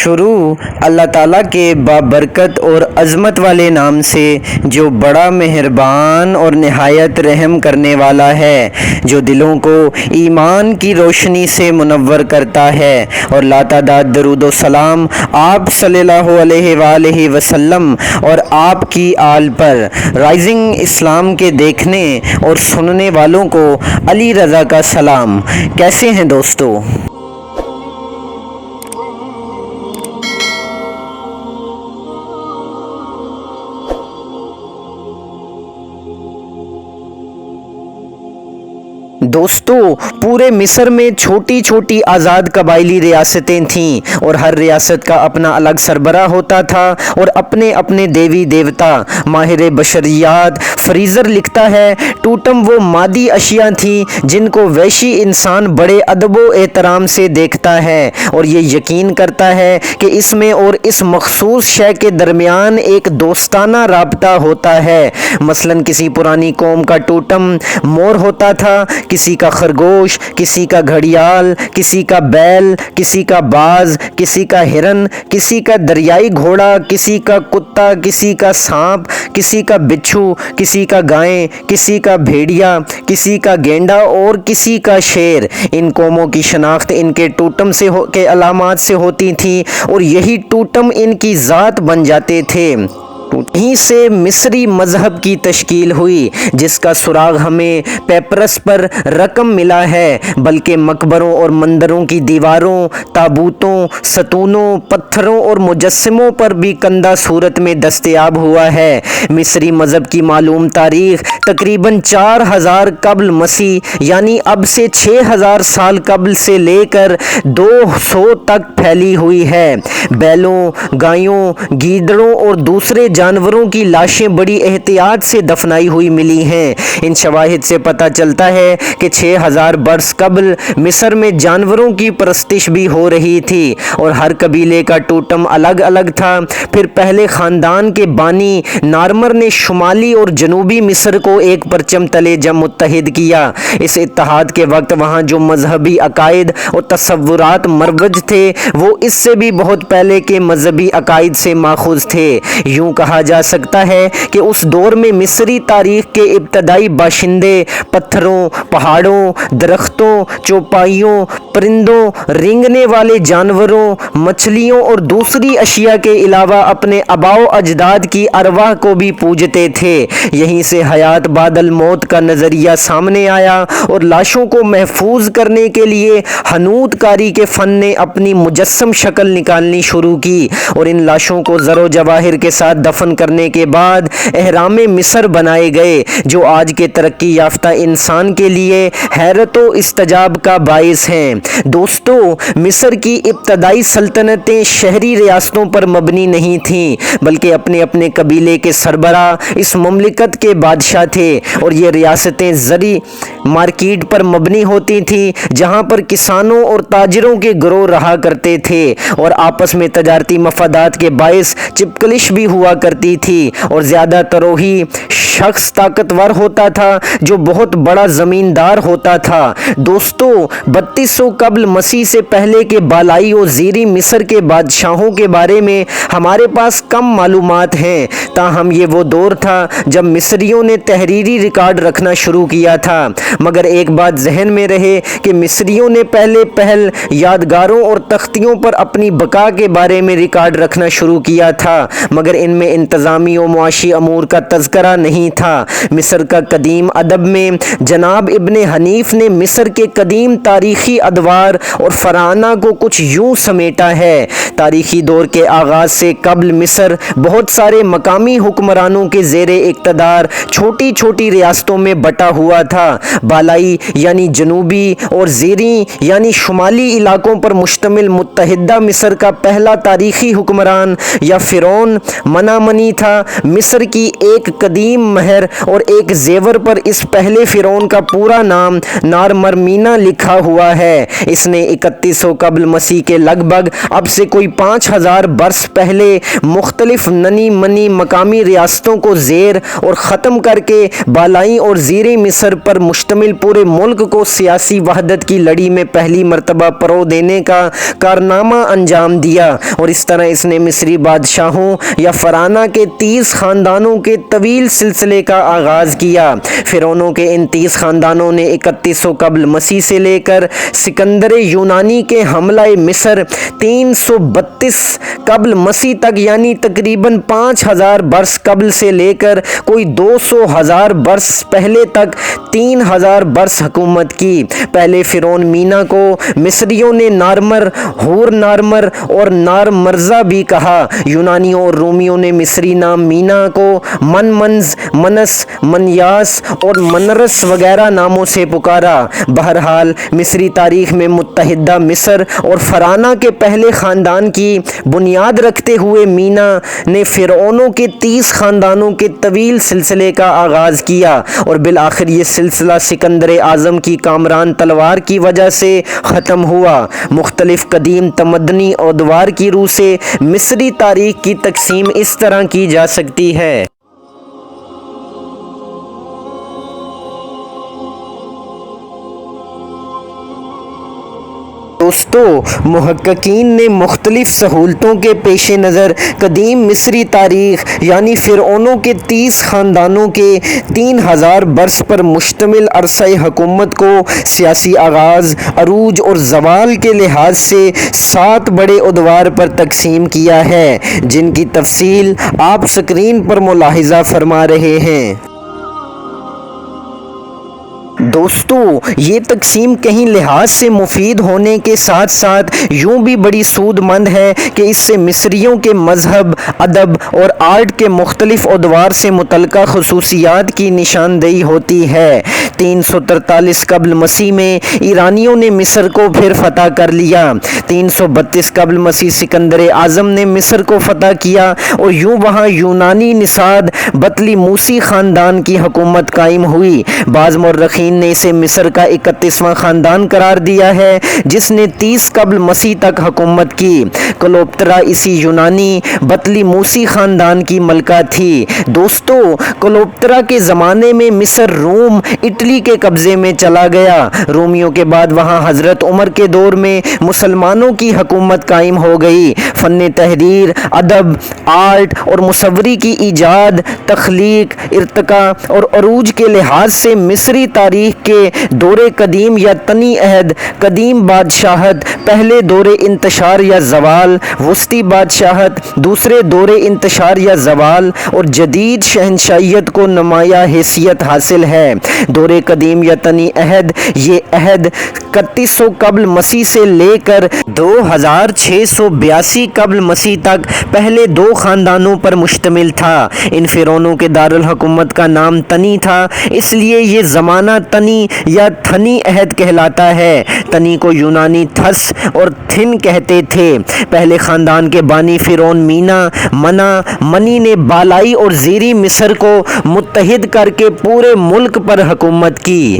شروع اللہ تعالیٰ کے بابرکت اور عظمت والے نام سے جو بڑا مہربان اور نہایت رحم کرنے والا ہے، جو دلوں کو ایمان کی روشنی سے منور کرتا ہے، اور لاتعداد درود و سلام آپ صلی اللہ علیہ وآلہ وسلم اور آپ کی آل پر، رائزنگ اسلام کے دیکھنے اور سننے والوں کو علی رضا کا سلام۔ کیسے ہیں دوستو؟ دوستو، پورے مصر میں چھوٹی چھوٹی آزاد قبائلی ریاستیں تھیں اور ہر ریاست کا اپنا الگ سربراہ ہوتا تھا اور اپنے اپنے دیوی دیوتا۔ ماہر بشریات فریزر لکھتا ہے، ٹوٹم وہ مادی اشیاء تھیں جن کو وحشی انسان بڑے ادب و احترام سے دیکھتا ہے اور یہ یقین کرتا ہے کہ اس میں اور اس مخصوص شے کے درمیان ایک دوستانہ رابطہ ہوتا ہے۔ مثلا کسی پرانی قوم کا ٹوٹم مور ہوتا تھا، کسی کا خرگوش، کسی کا گھڑیال، کسی کا بیل، کسی کا باز، کسی کا ہرن، کسی کا دریائی گھوڑا، کسی کا کتا، کسی کا سانپ، کسی کا بچھو، کسی کا گائے، کسی کا بھیڑیا، کسی کا گینڈا اور کسی کا شیر۔ ان قوموں کی شناخت ان کے ٹوٹم کے علامات سے ہوتی تھی اور یہی ٹوٹم ان کی ذات بن جاتے تھے۔ یہیں سے مصری مذہب کی تشکیل ہوئی، جس کا سراغ ہمیں پیپرس پر رقم ملا ہے، بلکہ مقبروں اور مندروں کی دیواروں، تابوتوں، ستونوں، پتھروں اور مجسموں پر بھی کندہ صورت میں دستیاب ہوا ہے۔ مصری مذہب کی معلوم تاریخ تقریباً 4000 قبل مسیح یعنی اب سے 6000 سال قبل سے لے کر 200 تک پھیلی ہوئی ہے۔ بیلوں، گایوں، گیدڑوں اور دوسرے جانوروں کی لاشیں بڑی احتیاط سے دفنائی ہوئی ملی ہیں۔ ان شواہد سے پتہ چلتا ہے کہ 6000 برس قبل مصر میں جانوروں کی پرستش بھی ہو رہی تھی اور ہر قبیلے کا ٹوٹم الگ الگ تھا۔ پھر پہلے خاندان کے بانی نارمر نے شمالی اور جنوبی مصر کو ایک پرچم تلے جب متحد کیا۔ اس اتحاد کے وقت وہاں جو مذہبی عقائد اور تصورات مروج تھے وہ اس سے بھی بہت پہلے کے مذہبی عقائد سے ماخوذ تھے۔ یوں کہا جا سکتا ہے کہ اس دور میں مصری تاریخ کے ابتدائی باشندے پتھروں، پہاڑوں، درختوں، چوپائیوں، پرندوں، رینگنے والے جانوروں، مچھلیوں اور دوسری اشیاء کے علاوہ اپنے آباء و اجداد کی ارواح کو بھی پوجتے تھے۔ یہیں سے حیات بعد الموت کا نظریہ سامنے آیا اور لاشوں کو محفوظ کرنے کے لیے حنوط کاری کے فن نے اپنی مجسم شکل نکالنی شروع کی اور ان لاشوں کو زر و جواہر کے ساتھ دفن کرنے کے بعد اہرام مصر بنائے گئے، جو آج کے ترقی یافتہ انسان کے لیے حیرت و استعجاب کا باعث ہیں۔ دوستو، مصر کی ابتدائی سلطنتیں شہری ریاستوں پر مبنی نہیں تھیں، بلکہ اپنے اپنے قبیلے کے سربراہ اس مملکت کے بادشاہ تھے اور یہ ریاستیں زرعی مارکیٹ پر مبنی ہوتی تھیں، جہاں پر کسانوں اور تاجروں کے گروہ رہا کرتے تھے اور آپس میں تجارتی مفادات کے باعث چپکلش بھی ہوا کرتی تھی، اور زیادہ تر وہی شخص طاقتور ہوتا تھا جو بہت بڑا زمیندار ہوتا تھا۔ دوستو، 3200 قبل مسیح سے پہلے کے بالائی و زیریں مصر کے بادشاہوں کے بارے میں ہمارے پاس کم معلومات ہیں، تاہم یہ وہ دور تھا جب مصریوں نے تحریری ریکارڈ رکھنا شروع کیا تھا۔ مگر ایک بات ذہن میں رہے کہ مصریوں نے پہل یادگاروں اور تختیوں پر اپنی بقا کے بارے میں ریکارڈ رکھنا شروع کیا تھا، مگر ان میں انتظامی و معاشی امور کا تذکرہ نہیں تھا۔ مصر کا قدیم ادب میں جناب ابن حنیف نے مصر کے قدیم تاریخی ادوار اور فراعنہ کو کچھ یوں سمیٹا ہے: تاریخی دور کے آغاز سے قبل مصر بہت سارے مقامی حکمرانوں کے زیر اقتدار چھوٹی چھوٹی ریاستوں میں بٹا ہوا تھا۔ بالائی یعنی جنوبی اور زیریں یعنی شمالی علاقوں پر مشتمل متحدہ مصر کا پہلا تاریخی حکمران یا فرعون منامنی تھا۔ مصر کی ایک قدیم مہر اور ایک زیور پر اس پہلے فرعون کا پورا نام نارمرمینا لکھا ہوا ہے۔ اس نے 3100 قبل مسیح کے لگ بھگ اب سے کوئی 5000 برس پہلے مختلف ننی منی مقامی ریاستوں کو زیر اور ختم کر کے بالائی اور زیریں مصر پر مشتمل پورے ملک کو سیاسی وحدت کی لڑی میں پہلی مرتبہ پرو دینے کا کارنامہ انجام دیا، اور اس طرح اس نے مصری بادشاہوں یا فراعنہ کے 30 خاندانوں کے طویل سلسلے کا آغاز کیا۔ فرعونوں کے ان 30 خاندانوں نے 3100 قبل مسیح سے لے کر سکندر یونانی کے حملہ مصر 332 قبل مسیح تک، یعنی تقریباً 5000 برس قبل سے لے کر کوئی 200,000 برس پہلے تک 3000 برس حکومت کی۔ پہلے فرعون مینا کو مصریوں نے نارمر، ہور نارمر اور نارمرزا بھی کہا۔ یونانیوں اور رومیوں نے مصری نام مینا کو منمنز، منس، منیاس اور منرس وغیرہ ناموں سے پکارا۔ بہرحال مصری تاریخ میں متحدہ مصر اور فراعنہ کے پہلے خاندان کی بنیاد رکھتے ہوئے مینا نے فرعونوں کے 30 خاندانوں کے طویل سلسلے کا آغاز کیا، اور بالآخر یہ سلسلہ سکندر اعظم کی کامران تلوار کی وجہ سے ختم ہوا۔ مختلف قدیم تمدنی ادوار کی روح سے مصری تاریخ کی تقسیم اس طرح کی جا سکتی ہے۔ دوستو، محققین نے مختلف سہولتوں کے پیش نظر قدیم مصری تاریخ یعنی فرعونوں کے 30 خاندانوں کے 3000 برس پر مشتمل عرصہ حکومت کو سیاسی آغاز، عروج اور زوال کے لحاظ سے 7 بڑے ادوار پر تقسیم کیا ہے، جن کی تفصیل آپ سکرین پر ملاحظہ فرما رہے ہیں۔ دوستو، یہ تقسیم کہیں لحاظ سے مفید ہونے کے ساتھ ساتھ یوں بھی بڑی سود مند ہے کہ اس سے مصریوں کے مذہب، ادب اور آرٹ کے مختلف ادوار سے متعلقہ خصوصیات کی نشاندہی ہوتی ہے۔ 343 قبل مسیح میں ایرانیوں نے مصر کو پھر فتح کر لیا۔ 332 قبل مسیح سکندر اعظم نے مصر کو فتح کیا، اور یوں وہاں یونانی نژاد بطلی موسی خاندان کی حکومت قائم ہوئی۔ بعض مورخین نے اسے مصر کا 31واں خاندان قرار دیا ہے، جس نے 30 قبل مسیح تک حکومت کی۔ کلوپترا اسی یونانی بطلی موسی خاندان کی ملکہ تھی۔ دوستو، کلوپترا کے زمانے میں مصر روم، اٹلی کے قبضے میں چلا گیا۔ رومیوں کے بعد وہاں حضرت عمر کے دور میں مسلمانوں کی حکومت قائم ہو گئی۔ فن تحریر، ادب، آرٹ اور مصوری کی ایجاد، تخلیق، ارتقاء اور عروج کے لحاظ سے مصری تاریخ کے دور قدیم یا طنی عہد، قدیم بادشاہت، پہلے دور انتشار یا زوال، وسطی بادشاہت، دوسرے دور انتشار یا زوال اور جدید شہنشاہیت کو نمایاں حیثیت حاصل ہے۔ دور قدیم یا طنی عہد، یہ عہد 3100 قبل مسیح سے لے کر 2682 قبل مسیح تک پہلے 2 خاندانوں پر مشتمل تھا۔ ان فرعونوں کے دارالحکومت کا نام طنی تھا، اس لیے یہ زمانہ طنی یا تھنی عہد کہلاتا ہے۔ طنی کو یونانی تھس اور تھن کہتے تھے۔ پہلے خاندان کے بانی فرعون مینا، منا، منی نے بالائی اور زیریں مصر کو متحد کر کے پورے ملک پر حکومت کی۔